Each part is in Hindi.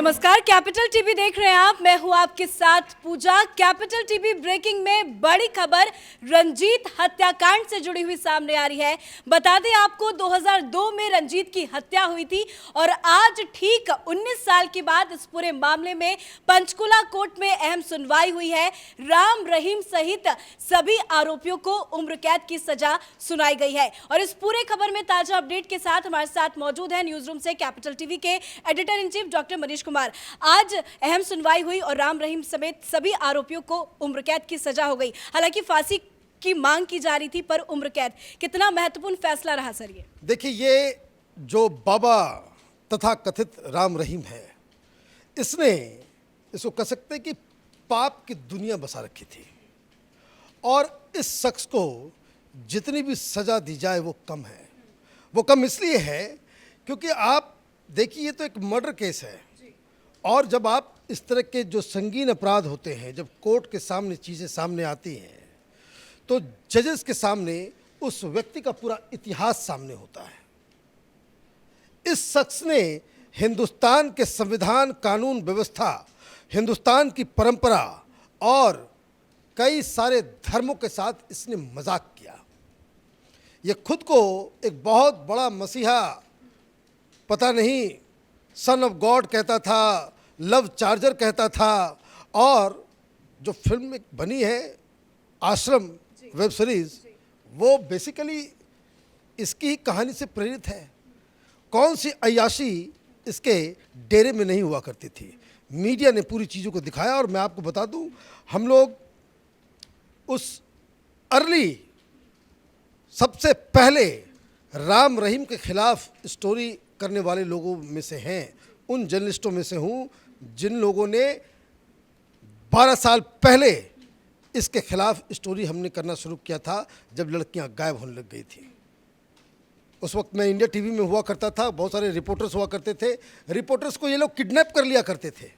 नमस्कार, कैपिटल टीवी देख रहे हैं आप। मैं हूं आपके साथ पूजा। कैपिटल टीवी ब्रेकिंग में बड़ी खबर रंजीत हत्याकांड से जुड़ी हुई सामने आ रही है। बता दें आपको 2002 में रंजीत की हत्या हुई थी और आज ठीक 19 साल के बाद इस पूरे मामले में पंचकुला कोर्ट में अहम सुनवाई हुई है। राम रहीम सहित सभी आरोपियों को उम्र कैद की सजा सुनाई गई है। और इस पूरे खबर में ताजा अपडेट के साथ हमारे साथ मौजूद है न्यूज रूम से कैपिटल टीवी के editor in chief doctor Manish Kumar. आज अहम सुनवाई हुई और राम रहीम समेत सभी आरोपियों को उम्र कैद की सजा हो गई। हालांकि फांसी की मांग की जा रही थी, पर उम्र कैद कितना महत्वपूर्ण फैसला रहा सर ये? देखिए, ये जो बाबा तथा कथित राम रहीम है, इसने इसको कह सकते हैं कि पाप की दुनिया बसा रखी थी और इस शख्स को जितनी भी सजा दी जाए वो कम है। वो कम इसलिए है क्योंकि आप देखिए, ये तो एक मर्डर केस है और जब आप इस तरह के जो संगीन अपराध होते हैं, जब कोर्ट के सामने चीज़ें सामने आती हैं तो जजेस के सामने उस व्यक्ति का पूरा इतिहास सामने होता है। इस शख्स ने हिंदुस्तान के संविधान, कानून व्यवस्था, हिंदुस्तान की परंपरा और कई सारे धर्मों के साथ इसने मजाक किया। ये खुद को एक बहुत बड़ा मसीहा, पता नहीं सन ऑफ गॉड कहता था, लव चार्जर कहता था। और जो फिल्म एक बनी है आश्रम वेब सीरीज, वो बेसिकली इसकी ही कहानी से प्रेरित है। कौन सी अय्याशी इसके डेरे में नहीं हुआ करती थी। मीडिया ने पूरी चीज़ों को दिखाया और मैं आपको बता दूं, हम लोग उस अर्ली सबसे पहले राम रहीम के खिलाफ स्टोरी करने वाले लोगों में से हैं, उन जर्नलिस्टों में से हूँ जिन लोगों ने 12 साल पहले इसके खिलाफ स्टोरी हमने करना शुरू किया था जब लड़कियां गायब होने लग गई थी। उस वक्त मैं इंडिया टीवी में हुआ करता था, बहुत सारे रिपोर्टर्स हुआ करते थे। रिपोर्टर्स को ये लोग किडनैप कर लिया करते थे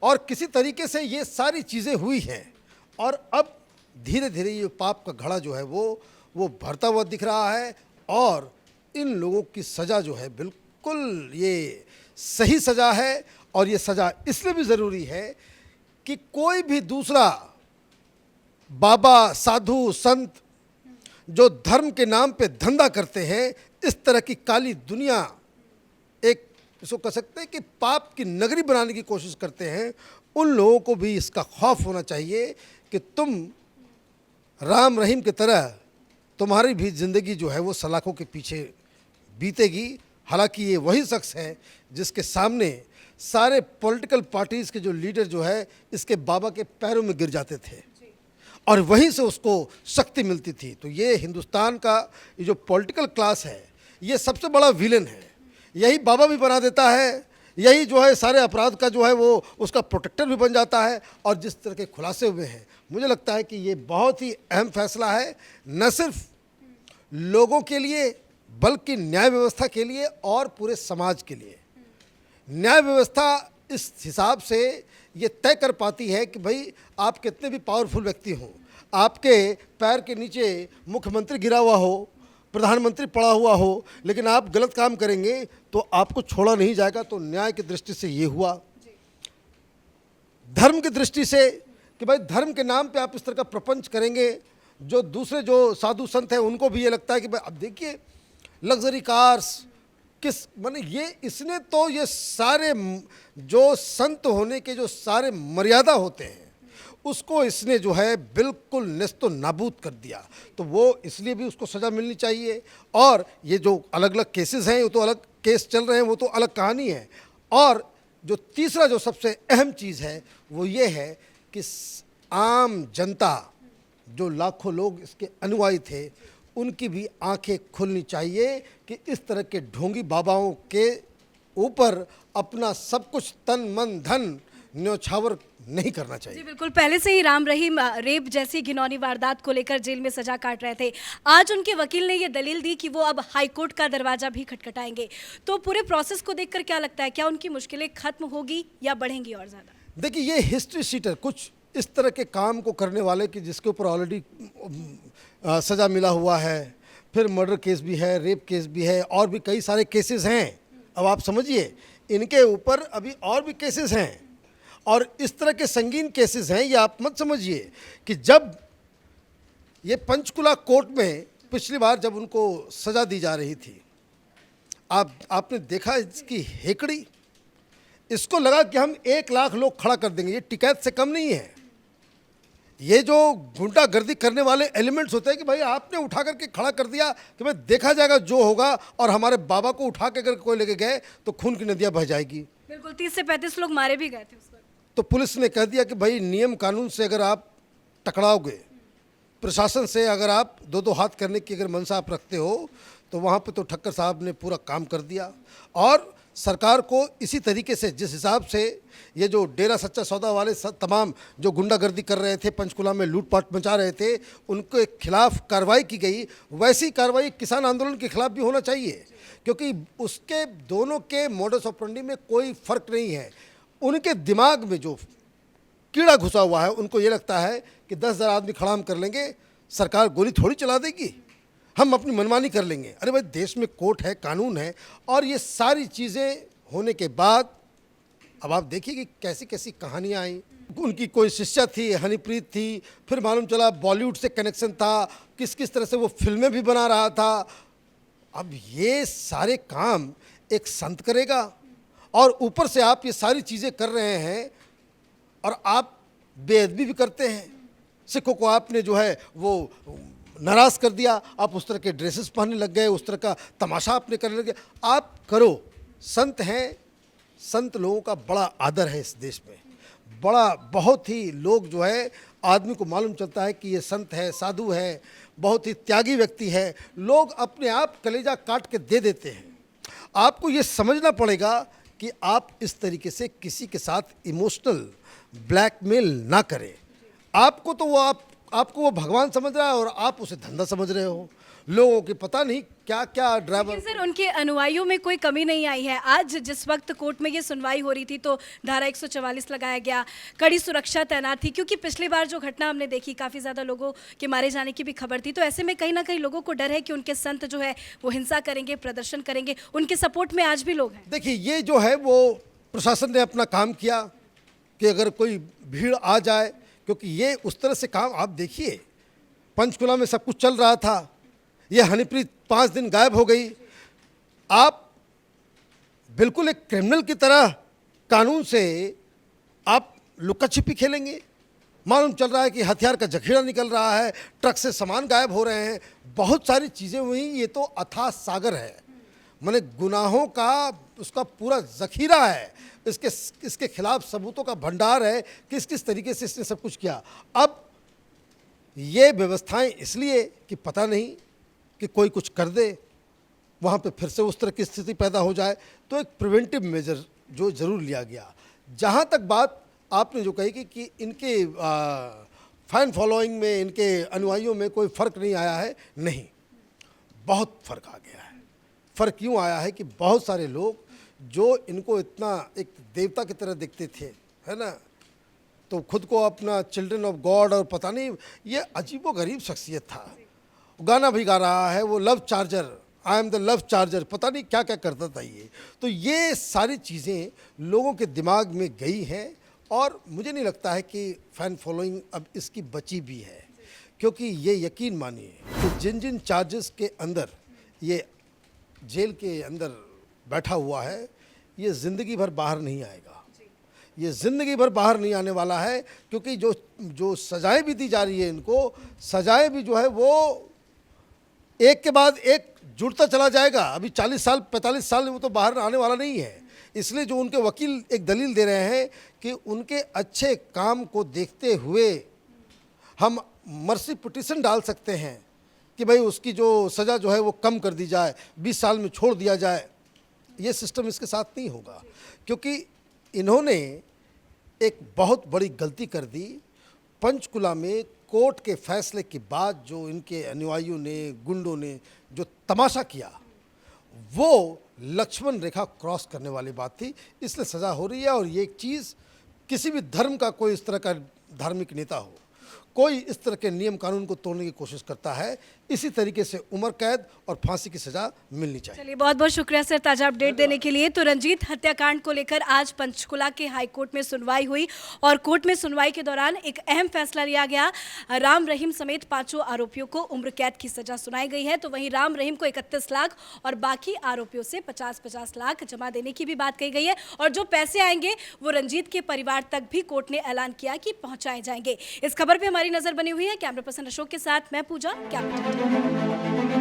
और किसी तरीके से ये सारी चीज़ें हुई हैं और अब धीरे धीरे ये पाप का घड़ा जो है वो भरता हुआ दिख रहा है और इन लोगों की सज़ा जो है बिल्कुल ये सही सज़ा है। और ये सज़ा इसलिए भी ज़रूरी है कि कोई भी दूसरा बाबा, साधु, संत जो धर्म के नाम पे धंधा करते हैं, इस तरह की काली दुनिया, एक इसको कह सकते हैं कि पाप की नगरी बनाने की कोशिश करते हैं, उन लोगों को भी इसका खौफ होना चाहिए कि तुम राम रहीम की तरह तुम्हारी भी ज़िंदगी जो है वो सलाखों के पीछे बीतेगी। हालांकि ये वही शख्स है जिसके सामने सारे पॉलिटिकल पार्टीज़ के जो लीडर जो है इसके बाबा के पैरों में गिर जाते थे और वहीं से उसको शक्ति मिलती थी। तो ये हिंदुस्तान का ये जो पॉलिटिकल क्लास है, ये सबसे बड़ा विलेन है। यही बाबा भी बना देता है, यही जो है सारे अपराध का जो है वो उसका प्रोटेक्टर भी बन जाता है। और जिस तरह के खुलासे हुए हैं, मुझे लगता है कि ये बहुत ही अहम फैसला है, न सिर्फ लोगों के लिए बल्कि न्याय व्यवस्था के लिए और पूरे समाज के लिए। न्याय व्यवस्था इस हिसाब से ये तय कर पाती है कि भाई आप कितने भी पावरफुल व्यक्ति हों, आपके पैर के नीचे मुख्यमंत्री गिरा हुआ हो, प्रधानमंत्री पड़ा हुआ हो, लेकिन आप गलत काम करेंगे तो आपको छोड़ा नहीं जाएगा। तो न्याय की दृष्टि से ये हुआ। धर्म की दृष्टि से कि भाई धर्म के नाम पे आप इस तरह का प्रपंच करेंगे, जो दूसरे जो साधु संत हैं उनको भी ये लगता है कि भाई अब देखिए लग्जरी कार्स किस माने ये इसने तो ये सारे जो संत होने के जो सारे मर्यादा होते हैं उसको इसने जो है बिल्कुल नेस्तो नाबूद कर दिया। तो वो इसलिए भी उसको सज़ा मिलनी चाहिए। और ये जो अलग अलग केसेस हैं, वो तो अलग केस चल रहे हैं, वो तो अलग कहानी है। और जो तीसरा जो सबसे अहम चीज़ है वो ये है कि आम जनता, जो लाखों लोग इसके अनुयायी थे, उनकी भी आंखें खुलनी चाहिए कि इस तरह के ढोंगी बाबाओं के ऊपर अपना सब कुछ तन मन धन न्यौछावर नहीं करना चाहिए। जी बिल्कुल, पहले से ही राम रहीम रेप जैसी घिनौनी वारदात को लेकर जेल में सजा काट रहे थे। आज उनके वकील ने ये दलील दी कि वो अब हाई कोर्ट का दरवाजा भी खटखटाएंगे। तो पूरे प्रोसेस को देखकर क्या लगता है, क्या उनकी मुश्किलें खत्म होगी या बढ़ेंगी और ज़्यादा? देखिए, ये हिस्ट्री शीटर कुछ इस तरह के काम को करने वाले कि जिसके ऊपर ऑलरेडी सज़ा मिला हुआ है, फिर मर्डर केस भी है, रेप केस भी है और भी कई सारे केसेस हैं। अब आप समझिए इनके ऊपर अभी और भी केसेस हैं और इस तरह के संगीन केसेस हैं। ये आप मत समझिए कि जब ये पंचकुला कोर्ट में पिछली बार जब उनको सज़ा दी जा रही थी, आपने देखा इसकी हेकड़ी, इसको लगा कि हम 1 लाख लोग खड़ा कर देंगे। ये टिकैत से कम नहीं है। ये जो गुंडागर्दी करने वाले एलिमेंट्स होते हैं कि भाई आपने उठा करके खड़ा कर दिया कि भाई देखा जाएगा जो होगा, और हमारे बाबा को उठा के अगर कोई लेके गए तो खून की नदियाँ बह जाएगी। बिल्कुल 30 से 35 लोग मारे भी गए थे उस वक्त। तो पुलिस ने कह दिया कि भाई नियम कानून से अगर आप टकराओगे, प्रशासन से अगर आप दो हाथ करने की अगर मनसा आप रखते हो, तो वहाँ पे तो ठक्कर साहब ने पूरा काम कर दिया। और सरकार को इसी तरीके से, जिस हिसाब से ये जो डेरा सच्चा सौदा वाले तमाम जो गुंडागर्दी कर रहे थे, पंचकुला में लूटपाट मचा रहे थे, उनके खिलाफ कार्रवाई की गई, वैसी कार्रवाई किसान आंदोलन के खिलाफ भी होना चाहिए, क्योंकि उसके दोनों के मोडस ऑपरेंडी में कोई फ़र्क नहीं है। उनके दिमाग में जो कीड़ा घुसा हुआ है, उनको ये लगता है कि 10,000 आदमी खड़ा हम कर लेंगे, सरकार गोली थोड़ी चला देगी, हम अपनी मनमानी कर लेंगे। अरे भाई, देश में कोर्ट है, कानून है, और ये सारी चीज़ें होने के बाद अब आप देखिए कि कैसी कैसी कहानियाँ आई। उनकी कोई शिष्या थी, हनीप्रीत थी, फिर मालूम चला बॉलीवुड से कनेक्शन था, किस किस तरह से वो फिल्में भी बना रहा था। अब ये सारे काम एक संत करेगा, और ऊपर से आप ये सारी चीज़ें कर रहे हैं और आप बेअदबी भी करते हैं। सिखों को आपने जो है वो नाराज़ कर दिया, आप उस तरह के ड्रेसेस पहनने लग गए, उस तरह का तमाशा आपने करने लग गए। आप करो, संत हैं, संत लोगों का बड़ा आदर है इस देश में, बड़ा बहुत ही लोग जो है, आदमी को मालूम चलता है कि ये संत है, साधु है, बहुत ही त्यागी व्यक्ति है, लोग अपने आप कलेजा काट के दे देते हैं। आपको ये समझना पड़ेगा कि आप इस तरीके से किसी के साथ इमोशनल ब्लैकमेल ना करें। आपको तो वो आपको वो भगवान समझ रहा है और आप उसे धंधा समझ रहे हो। लोगों की पता नहीं क्या क्या ड्राइवर। लेकिन सर, उनके अनुयायियों में कोई कमी नहीं आई है। आज जिस वक्त कोर्ट में ये सुनवाई हो रही थी तो धारा 144 लगाया गया, कड़ी सुरक्षा तैनात थी, क्योंकि पिछली बार जो घटना हमने देखी, काफ़ी ज़्यादा लोगों के मारे जाने की भी खबर थी। तो ऐसे में कहीं ना कहीं लोगों को डर है कि उनके संत जो है वो हिंसा करेंगे, प्रदर्शन करेंगे। उनके सपोर्ट में आज भी लोग हैं। देखिए, ये जो है वो प्रशासन ने अपना काम किया कि अगर कोई भीड़ आ जाए, क्योंकि ये उस तरह से काम, आप देखिए पंचकुला में सब कुछ चल रहा था, ये हनीप्रीत 5 दिन गायब हो गई। आप बिल्कुल एक क्रिमिनल की तरह कानून से आप लुका छिपी खेलेंगे। मालूम चल रहा है कि हथियार का जखीरा निकल रहा है, ट्रक से सामान गायब हो रहे हैं, बहुत सारी चीज़ें हुई। ये तो अथाह सागर है, माने गुनाहों का उसका पूरा जखीरा है, इसके खिलाफ सबूतों का भंडार है, किस किस तरीके से इसने सब कुछ किया। अब ये व्यवस्थाएं इसलिए कि पता नहीं कि कोई कुछ कर दे, वहाँ पे फिर से उस तरह की स्थिति पैदा हो जाए, तो एक प्रिवेंटिव मेजर जो ज़रूर लिया गया। जहाँ तक बात आपने जो कही कि इनके फैन फॉलोइंग में, इनके अनुयायियों में कोई फ़र्क नहीं आया है, नहीं, बहुत फ़र्क आ गया है। फ़र्क यूँ आया है कि बहुत सारे लोग जो इनको इतना एक देवता की तरह देखते थे, है ना, तो खुद को अपना चिल्ड्रन ऑफ गॉड, और पता नहीं, ये अजीबोगरीब शख्सियत था। गाना भी गा रहा है वो, love charger, I am the love charger, पता नहीं क्या क्या करता था ये। तो ये सारी चीज़ें लोगों के दिमाग में गई हैं, और मुझे नहीं लगता है कि फ़ैन फॉलोइंग अब इसकी बची भी है, क्योंकि ये यकीन मानिए कि जिन जिन चार्जेस के अंदर ये जेल के अंदर बैठा हुआ है, ये ज़िंदगी भर बाहर नहीं आएगा, ये ज़िंदगी भर बाहर नहीं आने वाला है। क्योंकि जो सज़ाएं भी दी जा रही है इनको, सज़ाएं भी जो है वो एक के बाद एक जुड़ता चला जाएगा। अभी 40 साल 45 साल वो तो बाहर आने वाला नहीं है। इसलिए जो उनके वकील एक दलील दे रहे हैं कि उनके अच्छे काम को देखते हुए हम मर्सी पिटीशन डाल सकते हैं कि भाई उसकी जो सज़ा जो है वो कम कर दी जाए, 20 साल में छोड़ दिया जाए। ये सिस्टम इसके साथ नहीं होगा, क्योंकि इन्होंने एक बहुत बड़ी गलती कर दी। पंचकुला में कोर्ट के फैसले के बाद जो इनके अनुयायियों ने, गुंडों ने जो तमाशा किया, वो लक्ष्मण रेखा क्रॉस करने वाली बात थी, इसलिए सज़ा हो रही है। और ये एक चीज़, किसी भी धर्म का कोई इस तरह का धार्मिक नेता हो, कोई इस तरह के नियम कानून को तोड़ने की कोशिश करता है, इसी तरीके से उम्र कैद और फांसी की सजा मिलनी चाहिए। चलिए, बहुत बहुत शुक्रिया सर ताजा अपडेट देने के लिए। तो रंजीत हत्याकांड को लेकर आज पंचकुला के हाई कोर्ट में सुनवाई हुई और कोर्ट में सुनवाई के दौरान एक अहम फैसला लिया गया। राम रहीम समेत 5 आरोपियों को उम्र कैद की सजा सुनाई गई है। तो वहीं राम रहीम को 31 लाख और बाकी आरोपियों से 50-50 लाख जमा देने की भी बात कही गई है और जो पैसे आएंगे वो रंजीत के परिवार तक भी कोर्ट ने ऐलान किया कि पहुंचाए जाएंगे। इस खबर पर हमारी नजर बनी हुई है। कैमरा पर्सन अशोक के साथ मैं पूजा, कैपिटल।